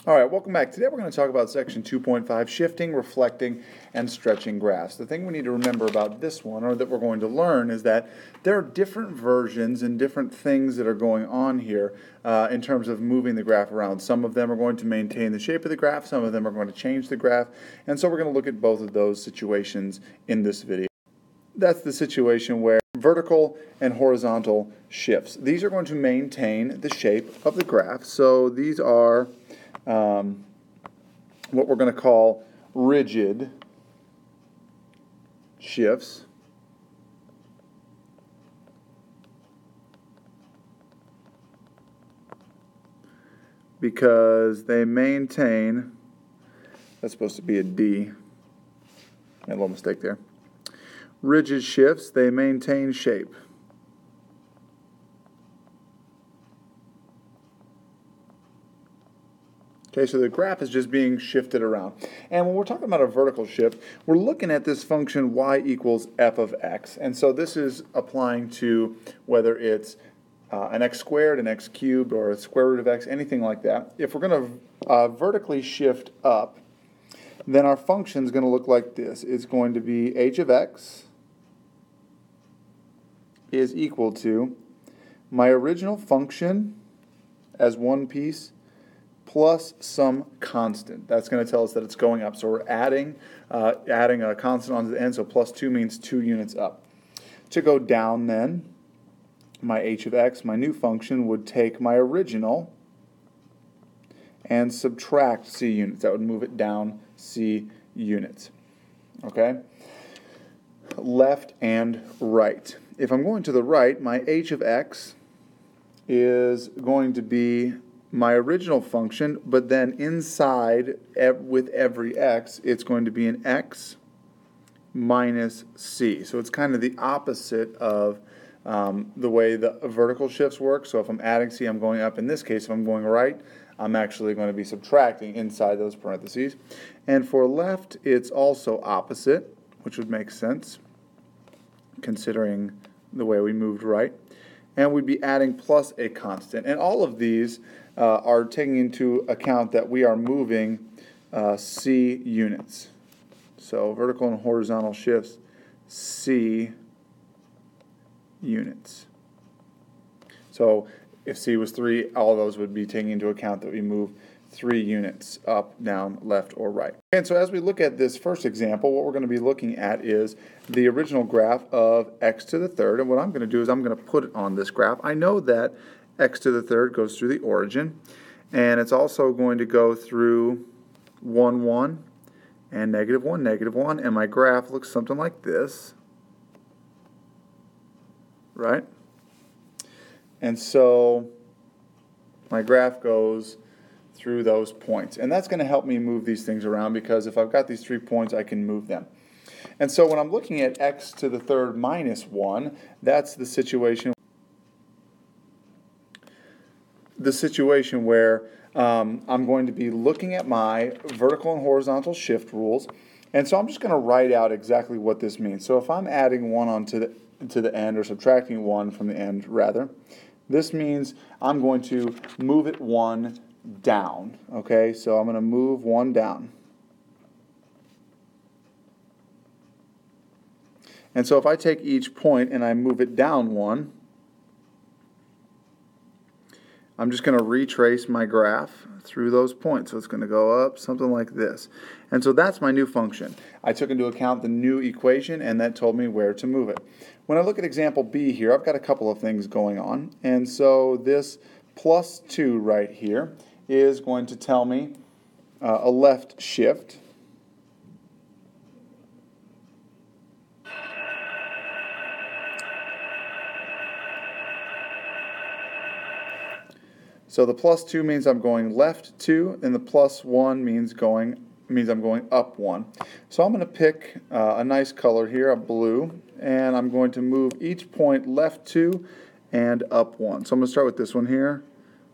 All right, welcome back. Today we're going to talk about section 2.5, shifting, reflecting, and stretching graphs. The thing we need to remember about this one, or that we're going to learn, is that there are different versions and different things that are going on here in terms of moving the graph around. Some of them are going to maintain the shape of the graph, some of them are going to change the graph, and so we're going to look at both of those situations in this video. That's the situation where vertical and horizontal shifts. These are going to maintain the shape of the graph, so these are what we're going to call rigid shifts. Because they maintain, that's supposed to be a D, made a little mistake there. Rigid shifts, they maintain shape. Okay, so the graph is just being shifted around. And when we're talking about a vertical shift, we're looking at this function y equals f of x. And so this is applying to whether it's an x squared, an x cubed, or a square root of x, anything like that. If we're going to vertically shift up, then our function is going to look like this. It's going to be h of x is equal to my original function as one piece plus some constant. That's going to tell us that it's going up. So we're adding a constant onto the end, so plus 2 means 2 units up. To go down then, my h of x, my new function, would take my original and subtract c units. That would move it down c units. Okay? Left and right. If I'm going to the right, my h of x is going to be my original function, but then inside, with every x, it's going to be an x minus c. So it's kind of the opposite of the way the vertical shifts work. So if I'm adding c, I'm going up. In this case, if I'm going right, I'm actually going to be subtracting inside those parentheses. And for left, it's also opposite, which would make sense, considering the way we moved right. And we'd be adding plus a constant. And all of these are taking into account that we are moving c units. So vertical and horizontal shifts, c units. So if c was 3, all of those would be taking into account that we move 3 units up, down, left, or right. And so as we look at this first example, what we're going to be looking at is the original graph of x to the third. And what I'm going to do is I'm going to put it on this graph. I know that x to the third goes through the origin, and it's also going to go through 1, 1, and negative 1, negative 1, and my graph looks something like this, right? And so my graph goes through those points, and that's going to help me move these things around, because if I've got these 3 points, I can move them. And so when I'm looking at x to the third minus 1, that's the situation where I'm going to be looking at my vertical and horizontal shift rules, and so I'm just going to write out exactly what this means. So if I'm adding 1 onto the end, or subtracting 1 from the end rather, this means I'm going to move it 1 down. Okay, so I'm going to move 1 down. And so if I take each point and I move it down 1, I'm just going to retrace my graph through those points. So it's going to go up, something like this. And so that's my new function. I took into account the new equation, and that told me where to move it. When I look at example B here, I've got a couple of things going on. And so this plus 2 right here is going to tell me a left shift. So the plus 2 means I'm going left 2, and the plus 1 means I'm going up 1. So I'm going to pick a nice color here, a blue, and I'm going to move each point left 2 and up 1. So I'm going to start with this one here.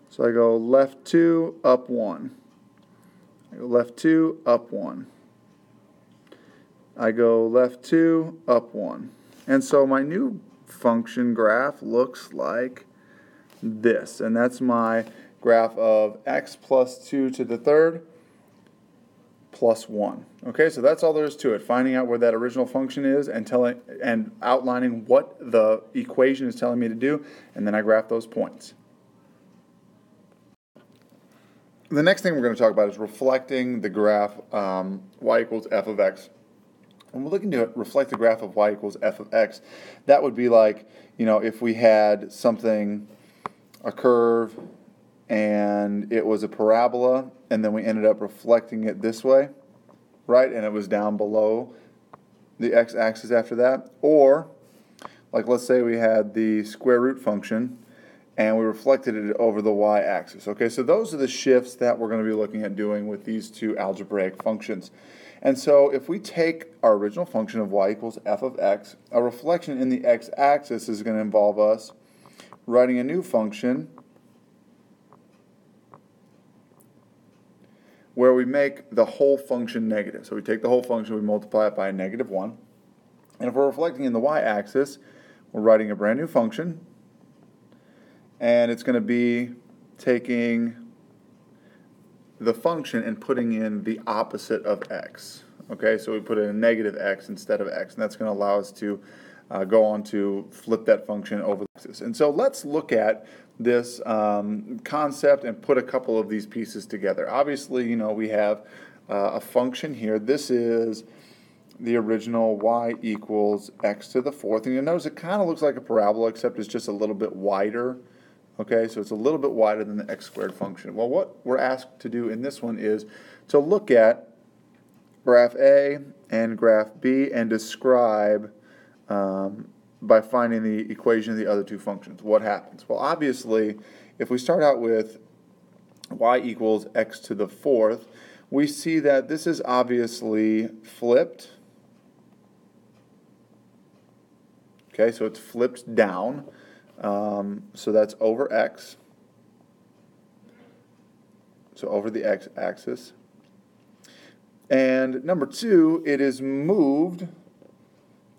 So I go left 2, up 1. I go left 2, up 1. I go left 2, up 1. And so my new function graph looks like this, and that's my graph of x plus 2 to the third plus 1. Okay, so that's all there is to it. Finding out where that original function is and outlining what the equation is telling me to do, and then I graph those points. The next thing we're going to talk about is reflecting the graph y equals f of x. When we're looking to reflect the graph of y equals f of x, that would be like, if we had something, a curve, and it was a parabola, and then we ended up reflecting it this way, right? And it was down below the x-axis after that. Or, like let's say we had the square root function, and we reflected it over the y-axis. Okay, so those are the shifts that we're going to be looking at doing with these two algebraic functions. And so if we take our original function of y equals f of x, a reflection in the x-axis is going to involve us writing a new function where we make the whole function negative. So we take the whole function, we multiply it by a negative 1. And if we're reflecting in the y-axis, we're writing a brand new function, and it's going to be taking the function and putting in the opposite of x. Okay, so we put in a negative x instead of x, and that's going to allow us to go on to flip that function over the axis. And so let's look at this concept and put a couple of these pieces together. Obviously, we have a function here. This is the original y equals x to the fourth. And you'll notice it kind of looks like a parabola, except it's just a little bit wider. Okay, so it's a little bit wider than the x squared function. Well, what we're asked to do in this one is to look at graph A and graph B and describe by finding the equation of the other two functions. What happens? Well, obviously, if we start out with y equals x to the fourth, we see that this is obviously flipped. Okay, so it's flipped down. So that's over x. So over the x-axis. And number two, it is moved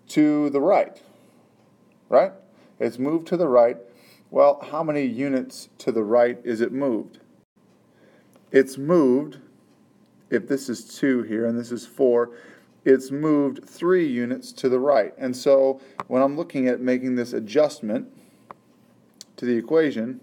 to the right. Right? It's moved to the right. Well, how many units to the right is it moved? It's moved, if this is 2 here and this is 4, it's moved 3 units to the right. And so when I'm looking at making this adjustment to the equation,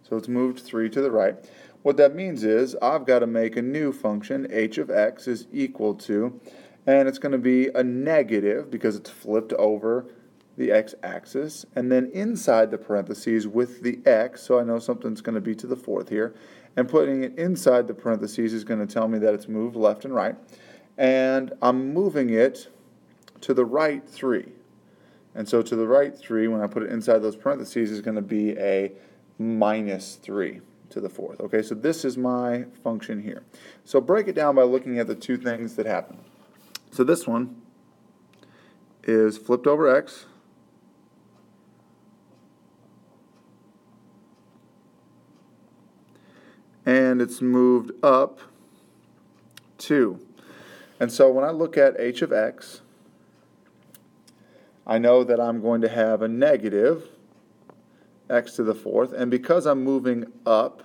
so it's moved 3 to the right. What that means is I've got to make a new function, h of x is equal to, and it's going to be a negative because it's flipped over the x-axis, and then inside the parentheses with the x, so I know something's going to be to the fourth here, and putting it inside the parentheses is going to tell me that it's moved left and right, and I'm moving it to the right 3. And so to the right 3, when I put it inside those parentheses, is going to be a minus 3 to the fourth. Okay, so this is my function here. So break it down by looking at the two things that happen. So this one is flipped over x, and it's moved up 2. And so when I look at h of x, I know that I'm going to have a negative x to the fourth, and because I'm moving up,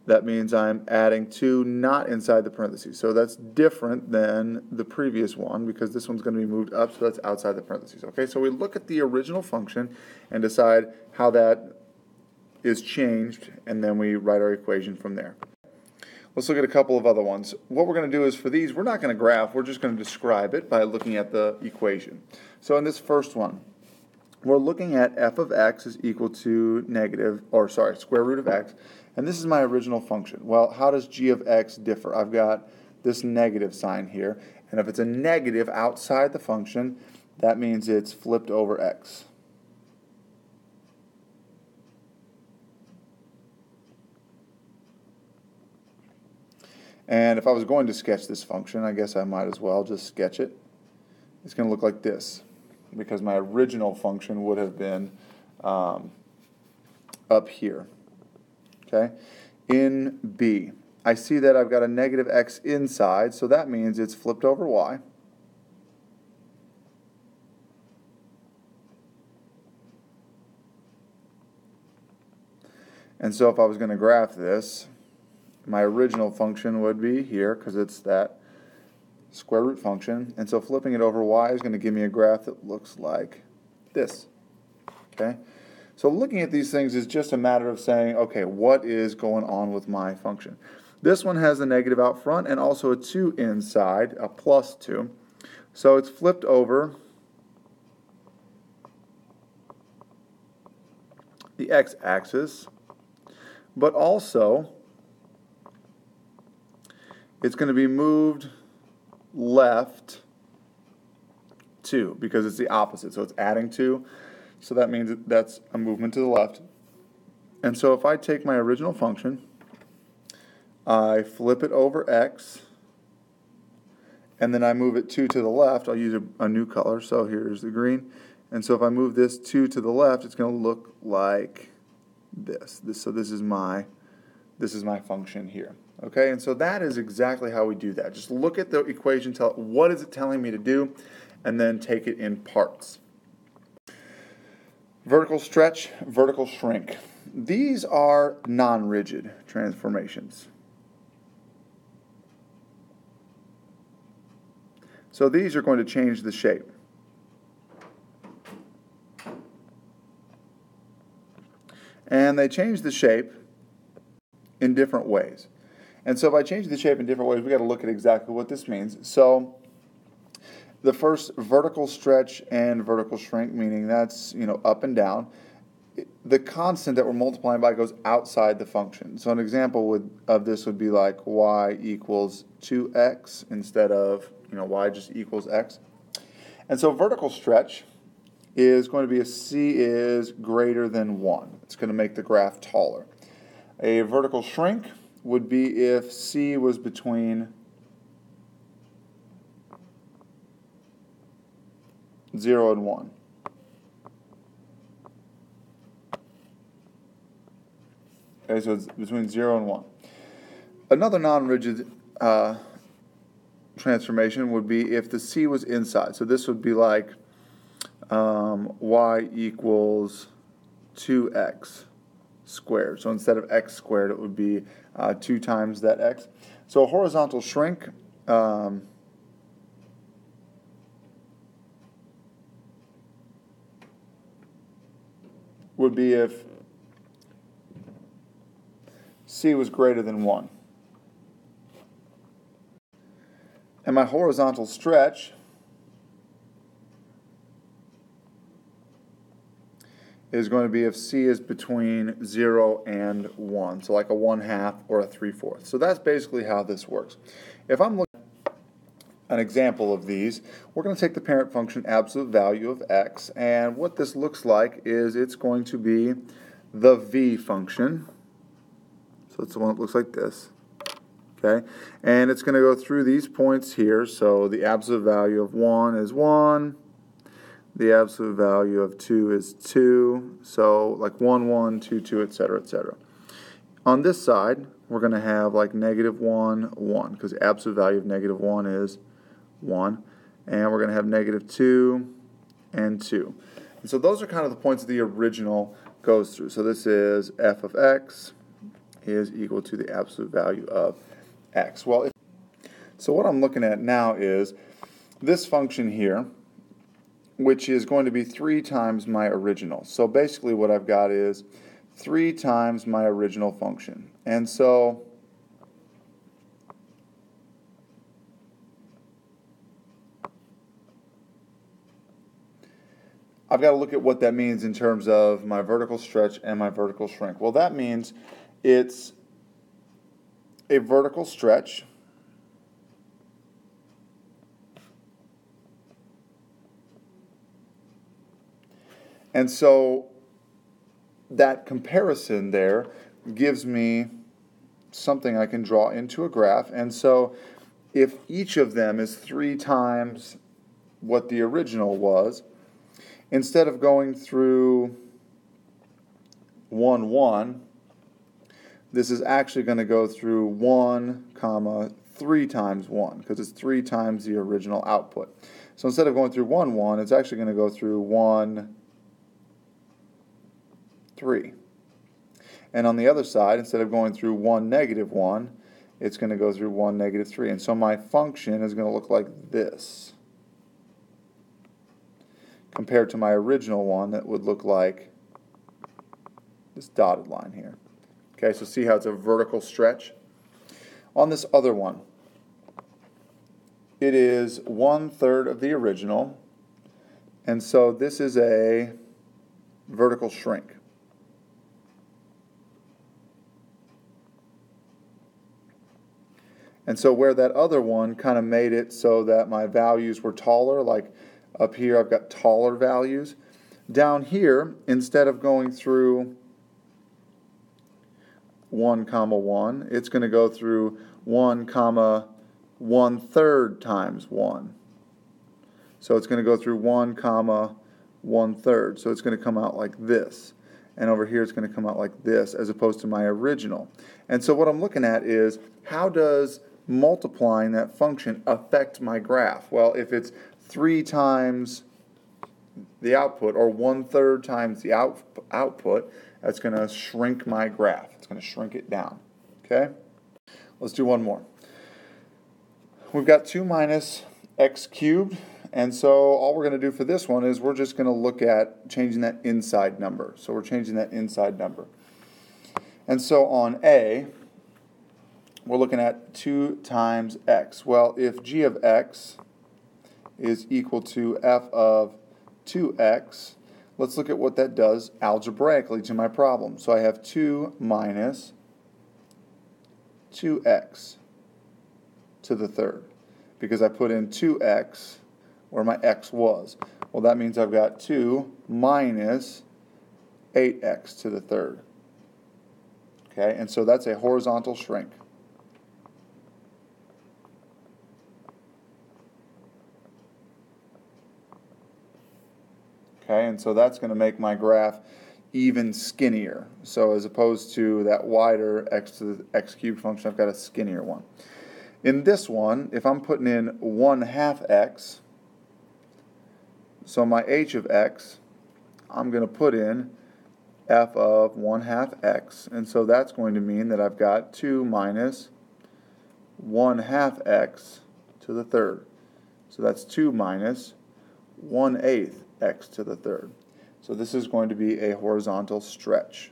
that means I'm adding 2 not inside the parentheses. So that's different than the previous one because this one's going to be moved up, so that's outside the parentheses. Okay, so we look at the original function and decide how that is changed, and then we write our equation from there. Let's look at a couple of other ones. What we're going to do is for these, we're not going to graph, we're just going to describe it by looking at the equation. So in this first one, we're looking at f of x is equal to square root of x, and this is my original function. Well, how does g of x differ? I've got this negative sign here, and if it's a negative outside the function, that means it's flipped over x. And if I was going to sketch this function, I guess I might as well just sketch it. It's going to look like this, because my original function would have been up here. Okay? In B, I see that I've got a negative x inside, so that means it's flipped over y. And so if I was going to graph this, my original function would be here because it's that square root function. And so flipping it over, y is going to give me a graph that looks like this. Okay? So looking at these things is just a matter of saying, okay, what is going on with my function? This one has a negative out front and also a 2 inside, a plus 2. So it's flipped over the x-axis, but also it's going to be moved left 2 because it's the opposite. So it's adding 2. So that means that's a movement to the left. And so if I take my original function, I flip it over x, and then I move it 2 to the left. I'll use a new color, so here's the green. And so if I move this 2 to the left, it's going to look like this. So this is my function here. Okay, and so that is exactly how we do that. Just look at the equation, tell what is it telling me to do, and then take it in parts. Vertical stretch, vertical shrink. These are non-rigid transformations. So these are going to change the shape. And they change the shape in different ways. And so if I change the shape in different ways, we've got to look at exactly what this means. So the first, vertical stretch and vertical shrink, meaning that's, up and down. The constant that we're multiplying by goes outside the function. So an example of this would be like y equals 2x instead of, y just equals x. And so vertical stretch is going to be if c is greater than 1. It's going to make the graph taller. A vertical shrink would be if c was between 0 and 1. Okay, so it's between 0 and 1. Another non-rigid transformation would be if the c was inside. So this would be like y equals 2x squared. So instead of x squared, it would be 2 times that x. So a horizontal shrink would be if c was greater than 1. And my horizontal stretch is going to be if c is between 0 and 1, so like a 1/2 or a 3/4. So that's basically how this works. If I'm looking at an example of these, we're going to take the parent function absolute value of x, and what this looks like is it's going to be the v function. So it's the one that looks like this. Okay, and it's going to go through these points here. So the absolute value of 1 is 1. The absolute value of 2 is 2. So like 1, 1, 2, 2, etc., etc. On this side, we're going to have like negative 1, 1, because the absolute value of negative 1 is 1. And we're going to have negative 2 and 2. And so those are kind of the points that the original goes through. So this is f of x is equal to the absolute value of x. Well, so what I'm looking at now is this function here, which is going to be 3 times my original. So basically what I've got is 3 times my original function. And so I've got to look at what that means in terms of my vertical stretch and my vertical shrink. Well, that means it's a vertical stretch and so that comparison there gives me something I can draw into a graph. And so if each of them is 3 times what the original was, instead of going through 1, 1, this is actually going to go through 1, 3 times 1, because it's 3 times the original output. So instead of going through 1, 1, it's actually going to go through 1, 3. And on the other side, instead of going through 1, -1, it's going to go through 1, -3. And so my function is going to look like this, compared to my original one that would look like this dotted line here. Okay, so see how it's a vertical stretch? On this other one, it is 1/3 of the original, and so this is a vertical shrink. And so where that other one kind of made it so that my values were taller, like up here I've got taller values, down here, instead of going through 1, 1, it's going to go through 1, 1/3 times 1. So it's going to go through 1, 1/3. So it's going to come out like this. And over here it's going to come out like this, as opposed to my original. And so what I'm looking at is, how does multiplying that function affect my graph? Well, if it's 3 times the output, or 1/3 times the output, that's going to shrink my graph. It's going to shrink it down. Okay? Let's do one more. We've got 2 minus x cubed, and so all we're going to do for this one is we're just going to look at changing that inside number. So we're changing that inside number. And so on A, we're looking at 2 times x. Well, if g of x is equal to f of 2x, let's look at what that does algebraically to my problem. So I have 2 minus 2x to the third, because I put in 2x where my x was. Well, that means I've got 2 minus 8x to the third. Okay, and so that's a horizontal shrink. Okay, and so that's going to make my graph even skinnier. So as opposed to that wider x to the x cubed function, I've got a skinnier one. In this one, if I'm putting in 1/2 x, so my h of x, I'm going to put in f of 1/2 x, and so that's going to mean that I've got 2 minus 1/2 x to the third. So that's 2 minus 1/8 x to the third. So this is going to be a horizontal stretch.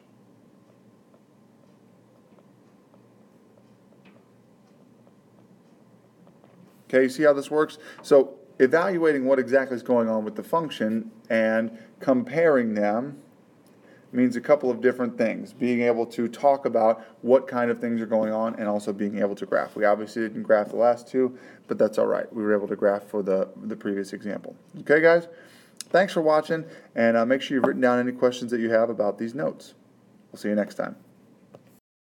Okay, you see how this works? So evaluating what exactly is going on with the function and comparing them means a couple of different things. Being able to talk about what kind of things are going on, and also being able to graph. We obviously didn't graph the last two, but that's all right. We were able to graph for the previous example. Okay, guys? Thanks for watching, and make sure you've written down any questions that you have about these notes. We'll see you next time.